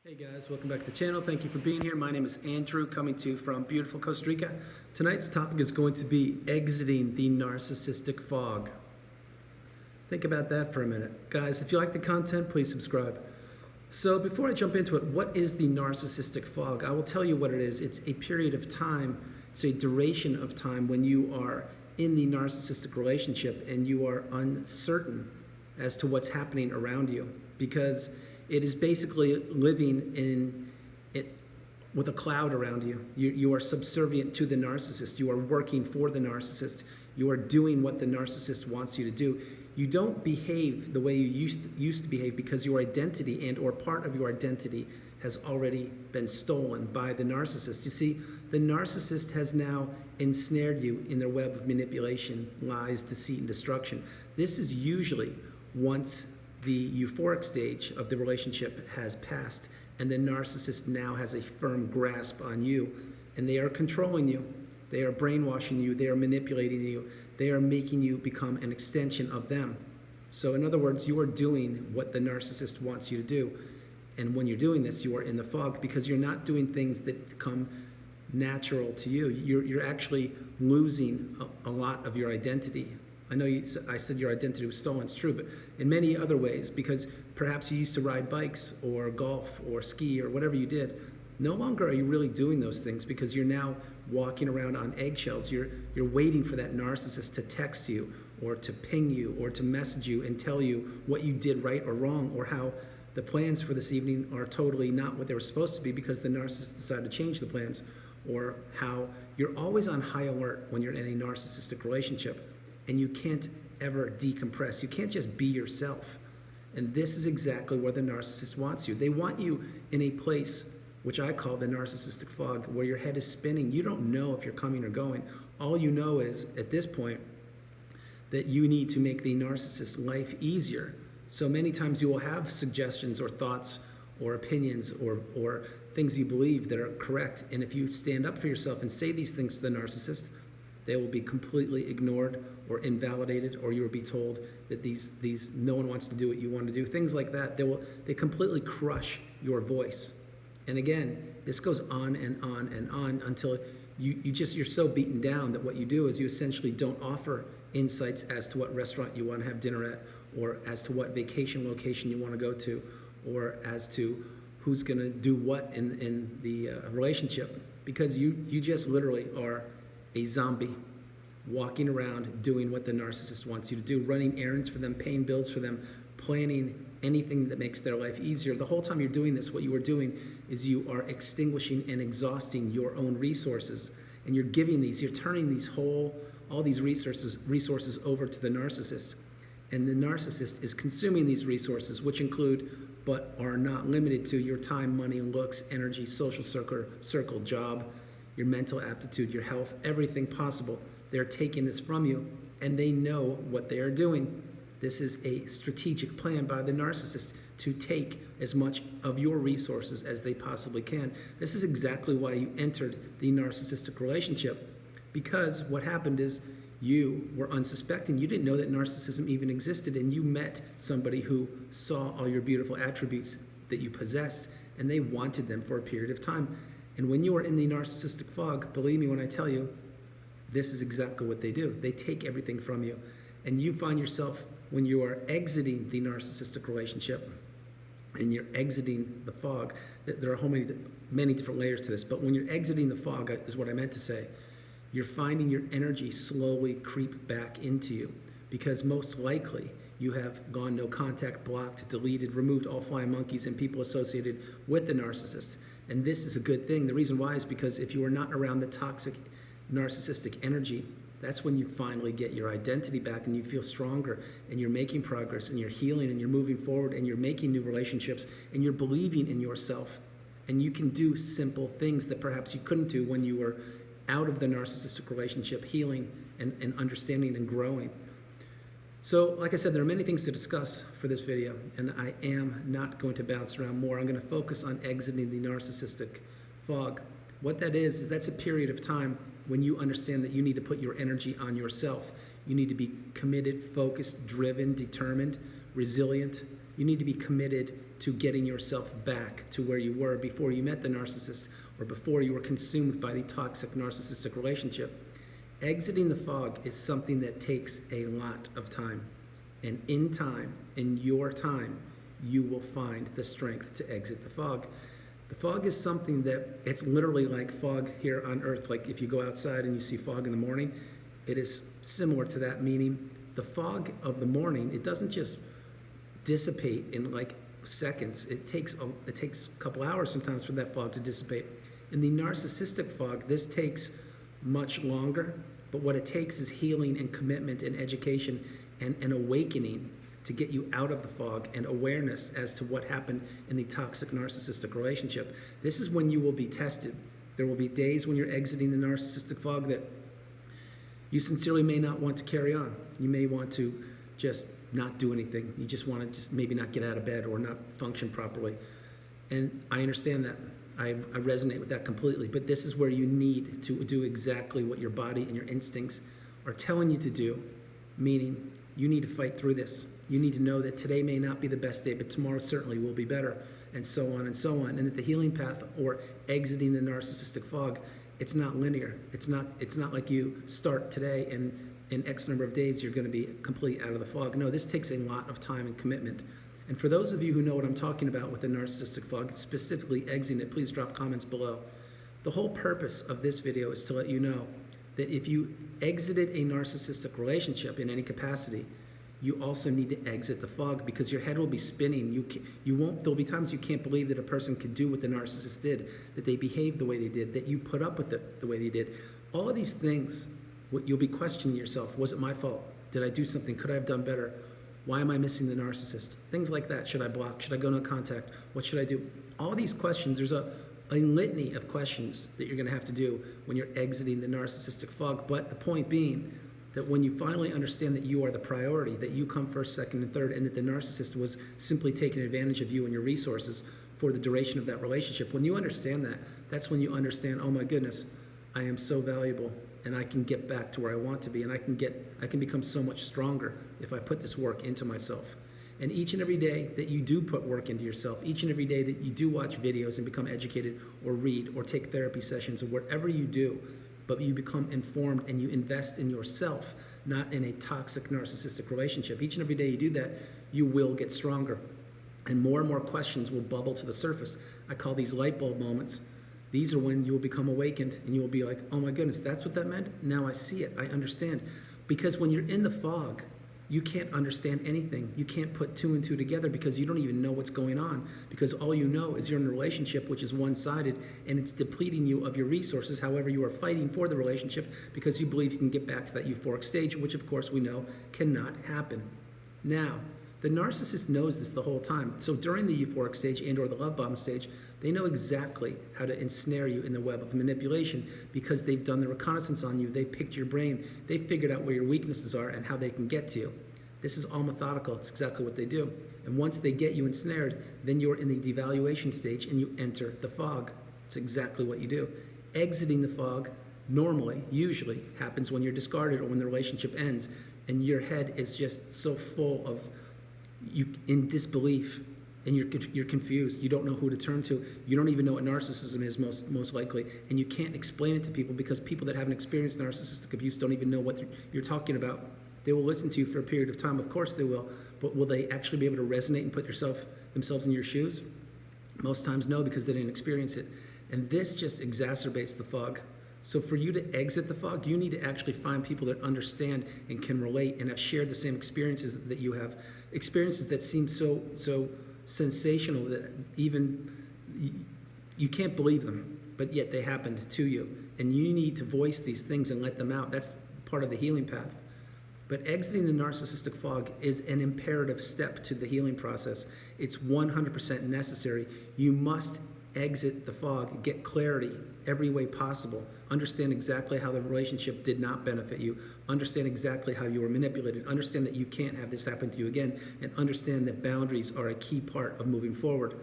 Hey guys, welcome back to the channel. Thank you for being here. My name is Andrew, coming to you from beautiful Costa Rica. Tonight's topic is going to be exiting the narcissistic fog. Think about that for a minute. Guys, if you like the content, please subscribe. So before I jump into it, what is the narcissistic fog? I will tell you what it is. It's a period of time, it's a duration of time when you are in the narcissistic relationship and you are uncertain as to what's happening around you, because it is basically living in it with a cloud around you. You are subservient to the narcissist. You are working for the narcissist. You are doing what the narcissist wants you to do. You don't behave the way you used to behave because your identity and or part of your identity has already been stolen by the narcissist. You see, the narcissist has now ensnared you in their web of manipulation, lies, deceit, and destruction. This is usually once the euphoric stage of the relationship has passed and the narcissist now has a firm grasp on you, and they are controlling you, they are brainwashing you, they are manipulating you, they are making you become an extension of them. So in other words, you are doing what the narcissist wants you to do, and when you're doing this, you are in the fog because you're not doing things that come natural to you. You're actually losing a lot of your identity. I know I said your identity was stolen, it's true, but in many other ways, because perhaps you used to ride bikes or golf or ski or whatever you did. No longer are you really doing those things because you're now walking around on eggshells. You're waiting for that narcissist to text you or to ping you or to message you and tell you what you did right or wrong, or how the plans for this evening are totally not what they were supposed to be because the narcissist decided to change the plans, or how you're always on high alert when you're in a narcissistic relationship. And you can't ever decompress. You can't just be yourself. And this is exactly where the narcissist wants you. They want you in a place which I call the narcissistic fog, where your head is spinning. You don't know if you're coming or going. All you know is, at this point, that you need to make the narcissist's life easier. So many times you will have suggestions or thoughts or opinions or things you believe that are correct. And if you stand up for yourself and say these things to the narcissist, they will be completely ignored or invalidated, or you will be told that these no one wants to do what you want to do. Things like that. They completely crush your voice. And again, this goes on and on and on until you're so beaten down that what you do is you essentially don't offer insights as to what restaurant you want to have dinner at, or as to what vacation location you want to go to, or as to who's going to do what in the relationship, because you just literally are a zombie walking around doing what the narcissist wants you to do, running errands for them, paying bills for them, planning anything that makes their life easier. The whole time you're doing this, what you are doing is you are extinguishing and exhausting your own resources, and you're turning all these resources over to the narcissist, and the narcissist is consuming these resources, which include but are not limited to your time, money, looks, energy, social circle, job, your mental aptitude, your health, everything possible. They're taking this from you, and they know what they are doing. This is a strategic plan by the narcissist to take as much of your resources as they possibly can. This is exactly why you entered the narcissistic relationship, because what happened is you were unsuspecting. You didn't know that narcissism even existed, and you met somebody who saw all your beautiful attributes that you possessed, and they wanted them for a period of time. And when you are in the narcissistic fog, believe me when I tell you, this is exactly what they do. They take everything from you. And you find yourself, when you are exiting the narcissistic relationship and you're exiting the fog, there are many different layers to this, but when you're exiting the fog, is what I meant to say, you're finding your energy slowly creep back into you, because most likely you have gone no contact, blocked, deleted, removed all flying monkeys and people associated with the narcissist. And this is a good thing. The reason why is because if you are not around the toxic narcissistic energy, that's when you finally get your identity back and you feel stronger and you're making progress and you're healing and you're moving forward and you're making new relationships and you're believing in yourself. And you can do simple things that perhaps you couldn't do when you were out of the narcissistic relationship, healing and understanding and growing. So, like I said, there are many things to discuss for this video, and I am not going to bounce around more. I'm going to focus on exiting the narcissistic fog. What that is that's a period of time when you understand that you need to put your energy on yourself. You need to be committed, focused, driven, determined, resilient. You need to be committed to getting yourself back to where you were before you met the narcissist or before you were consumed by the toxic narcissistic relationship. Exiting the fog is something that takes a lot of time. And in your time, you will find the strength to exit the fog. The fog is something that it's literally like fog here on earth. Like if you go outside and you see fog in the morning, it is similar to that, meaning the fog of the morning, it doesn't just dissipate in like seconds. It takes a couple hours sometimes for that fog to dissipate. In the narcissistic fog, this takes much longer, but what it takes is healing and commitment and education and an awakening to get you out of the fog and awareness as to what happened in the toxic narcissistic relationship. This is when you will be tested. There will be days when you're exiting the narcissistic fog that you sincerely may not want to carry on. You may want to just not do anything. You just want to just maybe not get out of bed or not function properly. And I understand that. I resonate with that completely. But this is where you need to do exactly what your body and your instincts are telling you to do, meaning you need to fight through this. You need to know that today may not be the best day, but tomorrow certainly will be better, and so on and so on. And that the healing path or exiting the narcissistic fog, it's not linear. It's not like you start today and in X number of days you're going to be completely out of the fog. No, this takes a lot of time and commitment. And for those of you who know what I'm talking about with the narcissistic fog, specifically exiting it, please drop comments below. The whole purpose of this video is to let you know that if you exited a narcissistic relationship in any capacity, you also need to exit the fog because your head will be spinning. There'll be times you can't believe that a person could do what the narcissist did, that they behaved the way they did, that you put up with it the way they did. All of these things, you'll be questioning yourself. Was it my fault? Did I do something? Could I have done better? Why am I missing the narcissist? Things like that. Should I block? Should I go no contact? What should I do? All these questions, there's a litany of questions that you're going to have to do when you're exiting the narcissistic fog. But the point being that when you finally understand that you are the priority, that you come first, second, and third, and that the narcissist was simply taking advantage of you and your resources for the duration of that relationship, when you understand that, that's when you understand, oh my goodness, I am so valuable and I can get back to where I want to be, and I can become so much stronger if I put this work into myself. And each and every day that you do put work into yourself, each and every day that you do watch videos and become educated or read or take therapy sessions or whatever you do, but you become informed and you invest in yourself, not in a toxic narcissistic relationship. Each and every day you do that, you will get stronger. And more questions will bubble to the surface. I call these light bulb moments. These are when you will become awakened and you will be like, oh my goodness, that's what that meant? Now I see it, I understand. Because when you're in the fog, you can't understand anything. You can't put two and two together because you don't even know what's going on, because all you know is you're in a relationship which is one-sided and it's depleting you of your resources. However, you are fighting for the relationship because you believe you can get back to that euphoric stage, which of course we know cannot happen. Now, the narcissist knows this the whole time. So during the euphoric stage and or the love bomb stage, they know exactly how to ensnare you in the web of manipulation because they've done the reconnaissance on you. They picked your brain. They figured out where your weaknesses are and how they can get to you. This is all methodical. It's exactly what they do. And once they get you ensnared, then you're in the devaluation stage and you enter the fog. It's exactly what you do. Exiting the fog normally, usually, happens when you're discarded or when the relationship ends and your head is just so full of in disbelief, and you're confused. You don't know who to turn to. You don't even know what narcissism is most likely, and you can't explain it to people because people that haven't experienced narcissistic abuse don't even know what you're talking about. They will listen to you for a period of time, of course they will, but will they actually be able to resonate and put themselves in your shoes? Most times no, because they didn't experience it. And this just exacerbates the fog. So for you to exit the fog, you need to actually find people that understand and can relate and have shared the same experiences that you have, experiences that seem so sensational that even you can't believe them, but yet they happened to you. And you need to voice these things and let them out. That's part of the healing path. But exiting the narcissistic fog is an imperative step to the healing process. It's 100% necessary. You must exit the fog, get clarity every way possible, understand exactly how the relationship did not benefit you, understand exactly how you were manipulated, understand that you can't have this happen to you again, and understand that boundaries are a key part of moving forward.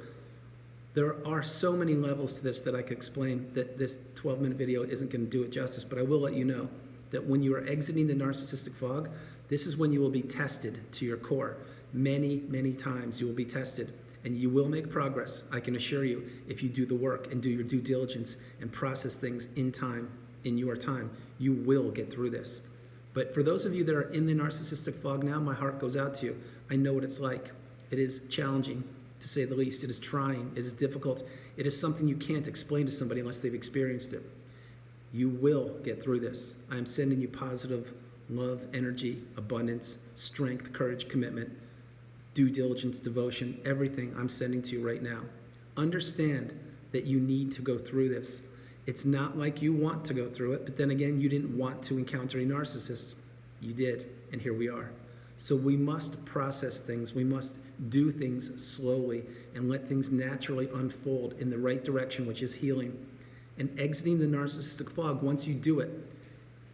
There are so many levels to this that I could explain that this 12-minute video isn't going to do it justice, but I will let you know that when you are exiting the narcissistic fog, this is when you will be tested to your core. Many times you will be tested. And you will make progress, I can assure you, if you do the work and do your due diligence and process things in time, in your time. You will get through this. But for those of you that are in the narcissistic fog now, my heart goes out to you. I know what it's like. It is challenging, to say the least. It is trying. It is difficult. It is something you can't explain to somebody unless they've experienced it. You will get through this. I am sending you positive love, energy, abundance, strength, courage, commitment, due diligence, devotion, everything I'm sending to you right now. Understand that you need to go through this. It's not like you want to go through it, but then again, you didn't want to encounter a narcissist. You did, and here we are. So we must process things. We must do things slowly and let things naturally unfold in the right direction, which is healing. And exiting the narcissistic fog, once you do it,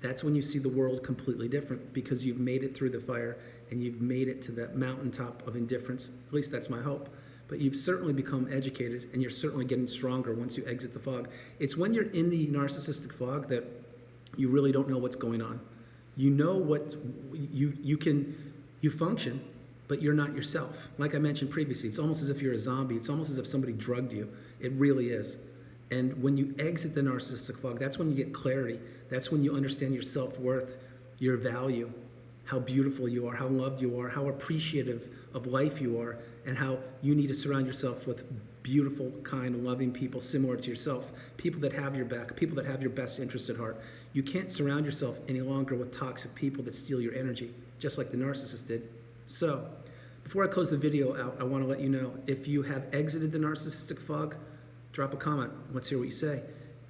that's when you see the world completely different, because you've made it through the fire and you've made it to that mountaintop of indifference. At least that's my hope. But you've certainly become educated, and you're certainly getting stronger once you exit the fog. It's when you're in the narcissistic fog that you really don't know what's going on. You know what you function, but you're not yourself. Like I mentioned previously, it's almost as if you're a zombie. It's almost as if somebody drugged you. It really is. And when you exit the narcissistic fog, that's when you get clarity. That's when you understand your self-worth, your value, how beautiful you are, how loved you are, how appreciative of life you are, and how you need to surround yourself with beautiful, kind, loving people similar to yourself, people that have your back, people that have your best interest at heart. You can't surround yourself any longer with toxic people that steal your energy, just like the narcissist did. So, before I close the video out, I want to let you know, if you have exited the narcissistic fog, drop a comment. Let's hear what you say.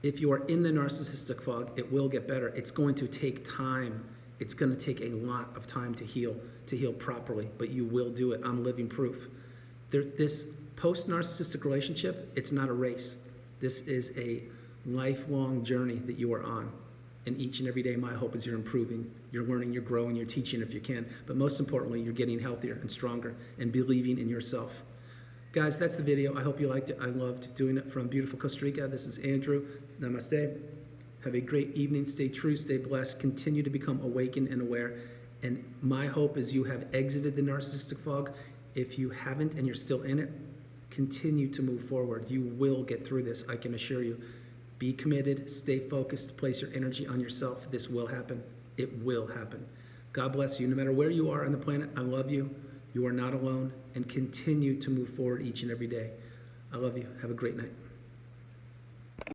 If you are in the narcissistic fog, it will get better. It's going to take time. It's going to take a lot of time to heal properly, but you will do it. I'm living proof. This post-narcissistic relationship, it's not a race. This is a lifelong journey that you are on. And each and every day, my hope is you're improving, you're learning, you're growing, you're teaching if you can. But most importantly, you're getting healthier and stronger and believing in yourself. Guys, that's the video. I hope you liked it. I loved doing it from beautiful Costa Rica. This is Andrew. Namaste. Have a great evening. Stay true, stay blessed. Continue to become awakened and aware. And my hope is you have exited the narcissistic fog. If you haven't and you're still in it, continue to move forward. You will get through this, I can assure you. Be committed, stay focused, place your energy on yourself. This will happen. It will happen. God bless you. No matter where you are on the planet, I love you. You are not alone, and continue to move forward each and every day. I love you. Have a great night.